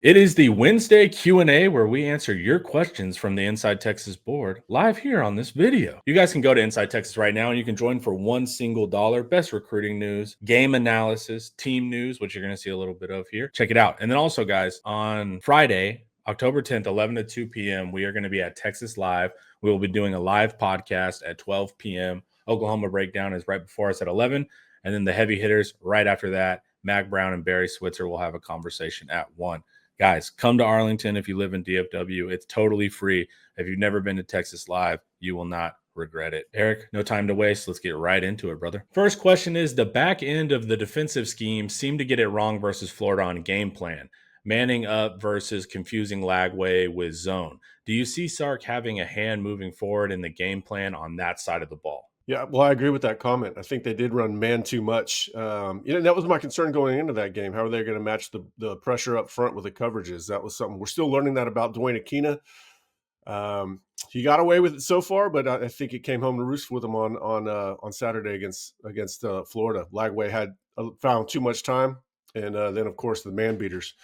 It is the Wednesday Q&A where we answer your questions from the Inside Texas board live here on this video. You guys can go to Inside Texas right now and you can join for one single dollar. Best recruiting news, game analysis, team news, which you're going to see a little bit of here. Check it out. And then also, guys, on Friday, October 10th, 11 to 2 p.m., we are going to be at Texas Live. We will be doing a live podcast at 12 p.m. Oklahoma Breakdown is right before us at 11. And then the heavy hitters right after that, Mac Brown and Barry Switzer will have a conversation at 1. Guys, come to Arlington if you live in DFW. It's totally free. If you've never been to Texas Live, you will not regret it. Eric, no time to waste. Let's get right into it, brother. First question is, the back end of the defensive scheme seemed to get it wrong versus Florida on game plan. Manning up versus confusing Lagway with zone. Do you see Sark having a hand moving forward in the game plan on that side of the ball? Yeah, well, I agree with that comment. I think they did run man too much. That was my concern going into that game. How are they going to match the pressure up front with the coverages? That was something we're still learning that about Dwayne Aquina. He got away with it so far, but I think it came home to roost with him on Saturday against Florida. Lagway had found too much time, and then of course the man beaters.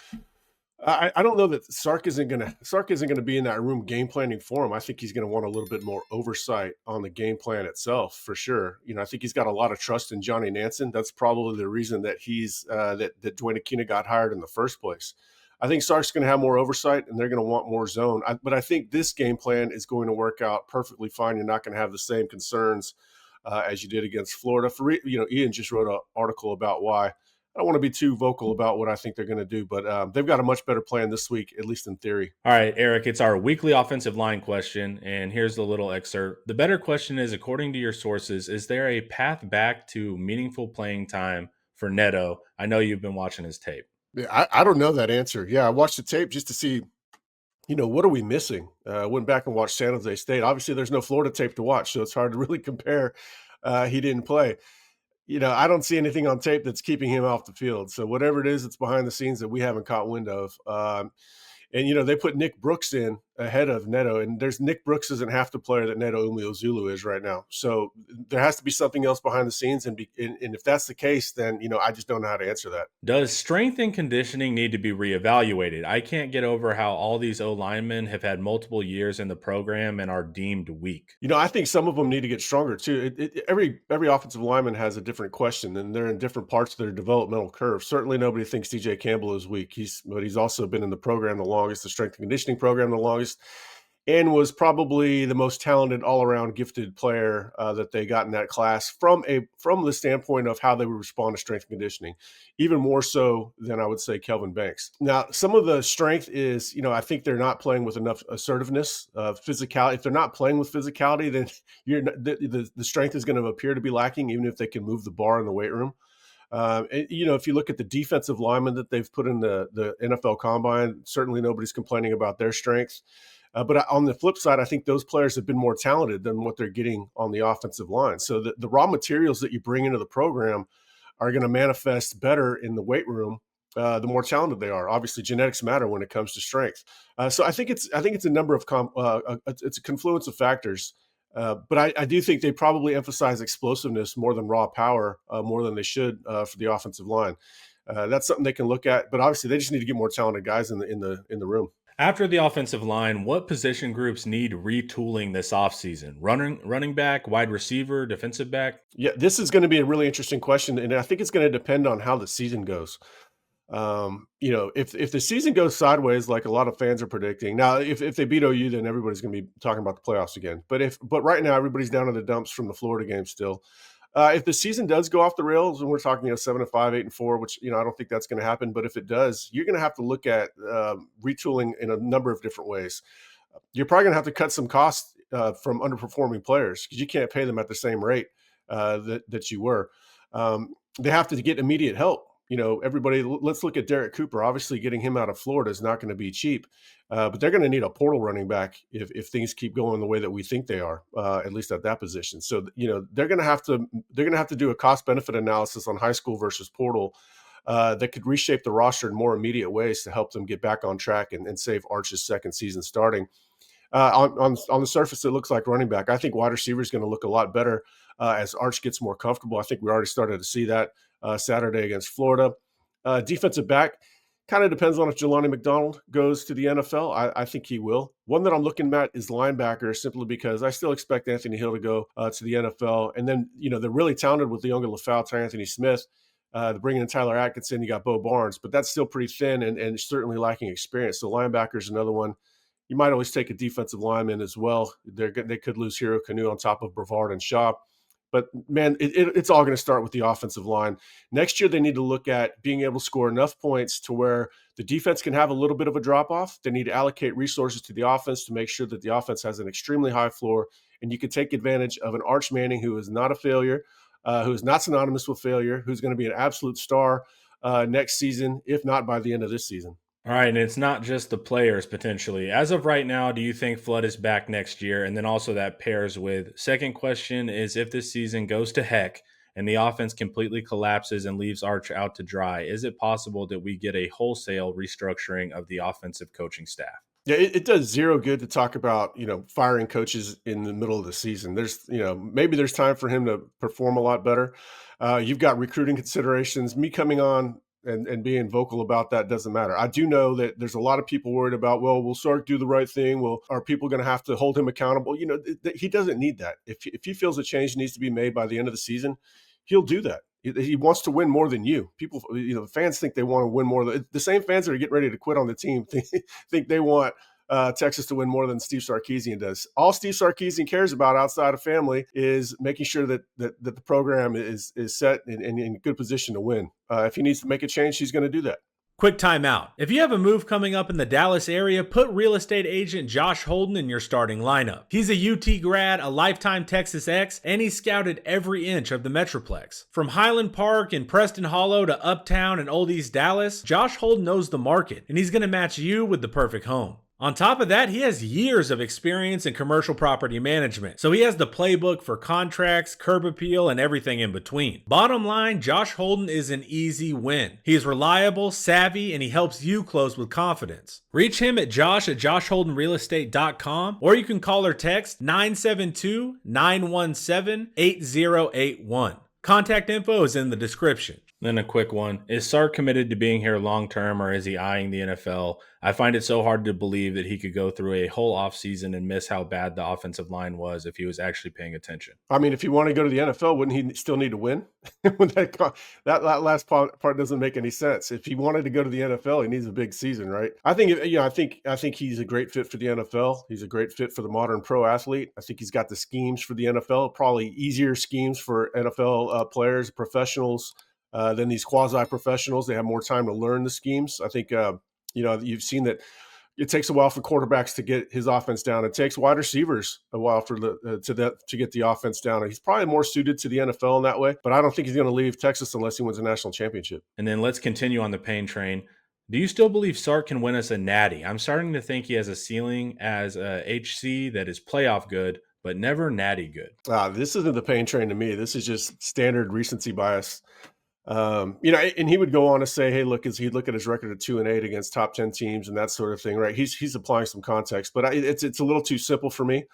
I don't know that Sark isn't gonna be in that room game planning for him. I think he's gonna want a little bit more oversight on the game plan itself for sure. I think he's got a lot of trust in Johnny Nansen. That's probably the reason that that Dwayne Aquina got hired in the first place. I think Sark's going to have more oversight, and they're going to want more zone. But I think this game plan is going to work out perfectly fine. You're not going to have the same concerns as you did against Florida. Ian just wrote an article about why. I don't want to be too vocal about what I think they're going to do, but they've got a much better plan this week, at least in theory. All right, Eric, it's our weekly offensive line question, and here's the little excerpt. The better question is, according to your sources, is there a path back to meaningful playing time for Neto? I know you've been watching his tape. Yeah, I don't know that answer. Yeah, I watched the tape just to see, what are we missing? Went back and watched San Jose State. Obviously, there's no Florida tape to watch, so it's hard to really compare. He didn't play. I don't see anything on tape that's keeping him off the field. So whatever it is, it's behind the scenes that we haven't caught wind of. And they put Nick Brooks in ahead of Neto, and Nick Brooks isn't half the player that Neto Umeozulu is right now. So there has to be something else behind the scenes, and if that's the case, then I just don't know how to answer that. Does strength and conditioning need to be reevaluated? I can't get over how all these O linemen have had multiple years in the program and are deemed weak. I think some of them need to get stronger too. Every offensive lineman has a different question, and they're in different parts of their developmental curve. Certainly, nobody thinks DJ Campbell is weak. But he's also been in the program the longest, the strength and conditioning program the longest, and was probably the most talented, all-around gifted player that they got in that class from the standpoint of how they would respond to strength and conditioning, even more so than I would say Kelvin Banks. Now, some of the strength is, I think they're not playing with enough assertiveness, physicality. If they're not playing with physicality, then the strength is going to appear to be lacking, even if they can move the bar in the weight room. If you look at the defensive linemen that they've put in the NFL Combine, certainly nobody's complaining about their strength. But on the flip side, I think those players have been more talented than what they're getting on the offensive line. So the raw materials that you bring into the program are going to manifest better in the weight room the more talented they are. Obviously, genetics matter when it comes to strength. So I think it's a number of it's a confluence of factors. But I do think they probably emphasize explosiveness more than raw power, more than they should for the offensive line. That's something they can look at. But obviously, they just need to get more talented guys in the room. After the offensive line, what position groups need retooling this offseason? Running back, wide receiver, defensive back? Yeah, this is going to be a really interesting question, and I think it's going to depend on how the season goes. If the season goes sideways, like a lot of fans are predicting, now if they beat OU, then everybody's going to be talking about the playoffs again. But right now, everybody's down in the dumps from the Florida game still. If the season does go off the rails, and we're talking 7-5, 8-4, which I don't think that's going to happen, but if it does, you're going to have to look at retooling in a number of different ways. You're probably going to have to cut some costs from underperforming players because you can't pay them at the same rate that you were. They have to get immediate help. Everybody, let's look at Derek Cooper. Obviously, getting him out of Florida is not going to be cheap, but they're going to need a portal running back if things keep going the way that we think they are, at least at that position. So, they're going to have to do a cost benefit analysis on high school versus portal that could reshape the roster in more immediate ways to help them get back on track and save Arch's second season starting. On the surface, it looks like running back. I think wide receiver is going to look a lot better as Arch gets more comfortable. I think we already started to see that Saturday against Florida. Defensive back, Kind of depends on if Jelani McDonald goes to the NFL. I think he will. One that I'm looking at is linebacker, simply because I still expect Anthony Hill to go to the NFL. And then, they're really talented with the younger LaFau, Anthony Smith. Bringing in Tyler Atkinson, you got Bo Barnes, but that's still pretty thin and certainly lacking experience. So linebacker is another one. You might always take a defensive lineman as well. They could lose Hero Kanu on top of Brevard and Shaw. But, man, it's all going to start with the offensive line. Next year, they need to look at being able to score enough points to where the defense can have a little bit of a drop-off. They need to allocate resources to the offense to make sure that the offense has an extremely high floor, and you can take advantage of an Arch Manning who is not a failure, who is not synonymous with failure, who's going to be an absolute star next season, if not by the end of this season. All right, and it's not just the players potentially. As of right now, do you think Flood is back next year? And then also that pairs with second question is, if this season goes to heck and the offense completely collapses and leaves Arch out to dry, is it possible that we get a wholesale restructuring of the offensive coaching staff? Yeah, it does zero good to talk about, firing coaches in the middle of the season. Maybe there's time for him to perform a lot better. You've got recruiting considerations. Me coming on and being vocal about that doesn't matter. I do know that there's a lot of people worried about, well, will Sark do the right thing? Well, are people going to have to hold him accountable? He doesn't need that. If he feels a change needs to be made by the end of the season, he'll do that. He wants to win more than you. People, fans think they want to win more. The same fans that are getting ready to quit on the team think they want Texas to win more than Steve Sarkisian does. All Steve Sarkisian cares about outside of family is making sure that the program is set and in good position to win. If he needs to make a change, he's going to do that. Quick timeout. If you have a move coming up in the Dallas area, put real estate agent Josh Holden in your starting lineup. He's a UT grad, a lifetime Texas Ex, and he scouted every inch of the Metroplex. From Highland Park and Preston Hollow to Uptown and Old East Dallas, Josh Holden knows the market, and he's going to match you with the perfect home. On top of that, he has years of experience in commercial property management, so he has the playbook for contracts, curb appeal, and everything in between. Bottom line, Josh Holden is an easy win. He is reliable, savvy, and he helps you close with confidence. Reach him at josh@joshholdenrealestate.com, or you can call or text 972-917-8081. Contact info is in the description. Then a quick one. Is Sark committed to being here long term, or is he eyeing the NFL? I find it so hard to believe that he could go through a whole offseason and miss how bad the offensive line was if he was actually paying attention. I mean, if he wanted to go to the NFL, wouldn't he still need to win? that last part doesn't make any sense. If he wanted to go to the NFL, he needs a big season, right? I think he's a great fit for the NFL. He's a great fit for the modern pro athlete. I think he's got the schemes for the NFL, probably easier schemes for NFL players, professionals, than these quasi-professionals. They have more time to learn the schemes. I think, you've seen that it takes a while for quarterbacks to get his offense down. It takes wide receivers a while to get the offense down. And he's probably more suited to the NFL in that way, but I don't think he's going to leave Texas unless he wins a national championship. And then let's continue on the pain train. Do you still believe Sark can win us a natty? I'm starting to think he has a ceiling as a HC that is playoff good, but never natty good. This isn't the pain train to me. This is just standard recency bias. And he would go on to say, hey, he'd look at his record of 2-8 against top 10 teams and that sort of thing, right? He's applying some context, but it's a little too simple for me.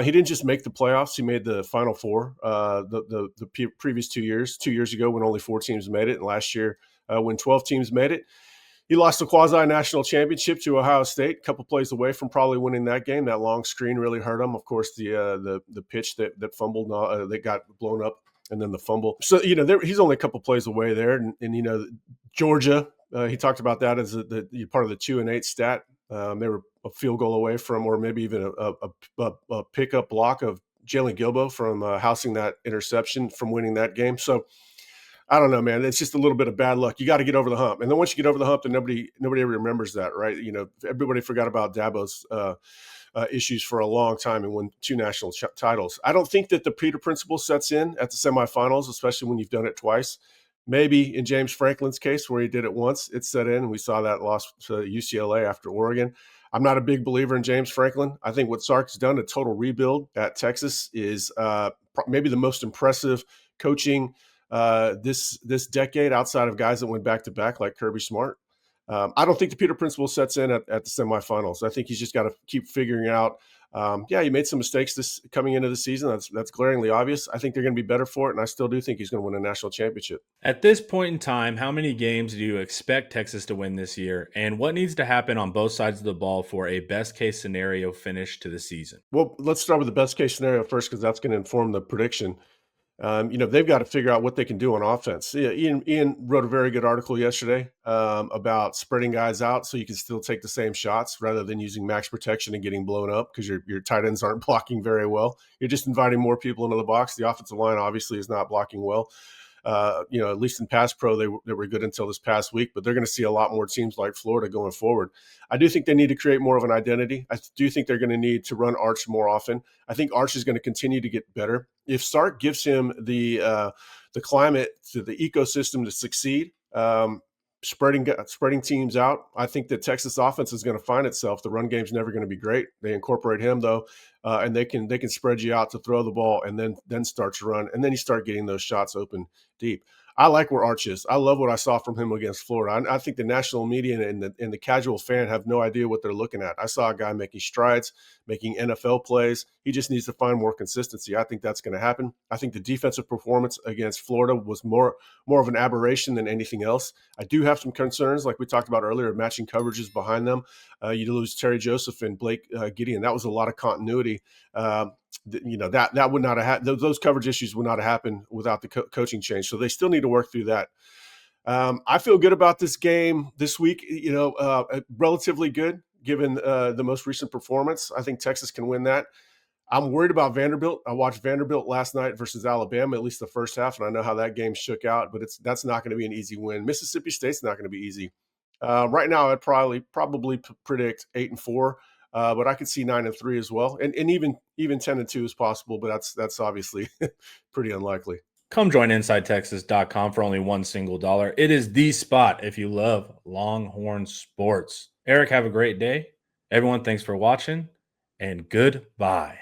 He didn't just make the playoffs; he made the Final Four. The previous 2 years, 2 years ago when only 4 teams made it, and last year when 12 teams made it. He lost the quasi-national championship to Ohio State, a couple plays away from probably winning that game. That long screen really hurt him. Of course, the pitch that fumbled, that got blown up, and then the fumble. So, he's only a couple plays away there. And Georgia, he talked about that as the part of the 2-8 stat. They were a field goal away from, or maybe even a pickup block of Jalen Gilbo from housing that interception from winning that game. So, I don't know, man. It's just a little bit of bad luck. You got to get over the hump. And then once you get over the hump, then nobody ever remembers that, right? Everybody forgot about Dabo's issues for a long time and won 2 national titles. I don't think that the Peter principle sets in at the semifinals, especially when you've done it twice. Maybe in James Franklin's case, where he did it once, it set in, and we saw that loss to UCLA after Oregon. I'm not a big believer in James Franklin. I think what Sark's done, a total rebuild at Texas, is maybe the most impressive coaching this decade outside of guys that went back-to-back like Kirby Smart. I don't think the Peter principle sets in at the semifinals. I think he's just got to keep figuring out. Yeah, he made some mistakes this coming into the season. That's glaringly obvious. I think they're going to be better for it, and I still do think he's going to win a national championship. At this point in time, how many games do you expect Texas to win this year? And what needs to happen on both sides of the ball for a best case scenario finish to the season? Well, let's start with the best case scenario first because that's going to inform the prediction. They've got to figure out what they can do on offense. Yeah, Ian wrote a very good article yesterday about spreading guys out so you can still take the same shots rather than using max protection and getting blown up because your tight ends aren't blocking very well. You're just inviting more people into the box. The offensive line obviously is not blocking well. At least in pass pro, they were good until this past week, but they're going to see a lot more teams like Florida going forward. I do think they need to create more of an identity. I do think they're going to need to run Arch more often. I think Arch is going to continue to get better. If Sark gives him the climate to the ecosystem to succeed, spreading teams out, I think the Texas offense is going to find itself. The run game's never going to be great. They incorporate him though, and they can spread you out to throw the ball and then start to run, and then you start getting those shots open deep. I like where Arch is. I love what I saw from him against Florida. I think the national media and the casual fan have no idea what they're looking at. I saw a guy making strides, making NFL plays. He just needs to find more consistency. I think that's going to happen. I think the defensive performance against Florida was more of an aberration than anything else. I do have some concerns, like we talked about earlier, matching coverages behind them. You lose Terry Joseph and Blake Gideon. That was a lot of continuity. That would not have those coverage issues would not have happened without the coaching change. So they still need to work through that. I feel good about this game this week. Relatively good given the most recent performance. I think Texas can win that. I'm worried about Vanderbilt. I watched Vanderbilt last night versus Alabama, at least the first half, and I know how that game shook out. But that's not going to be an easy win. Mississippi State's not going to be easy. Right now, I'd probably predict 8-4. But I could see 9-3 as well, and even 10-2 is possible, but that's obviously pretty unlikely. Come join InsideTexas.com for only one single dollar. It is the spot if you love Longhorn sports. Eric, have a great day. Everyone, thanks for watching, and goodbye.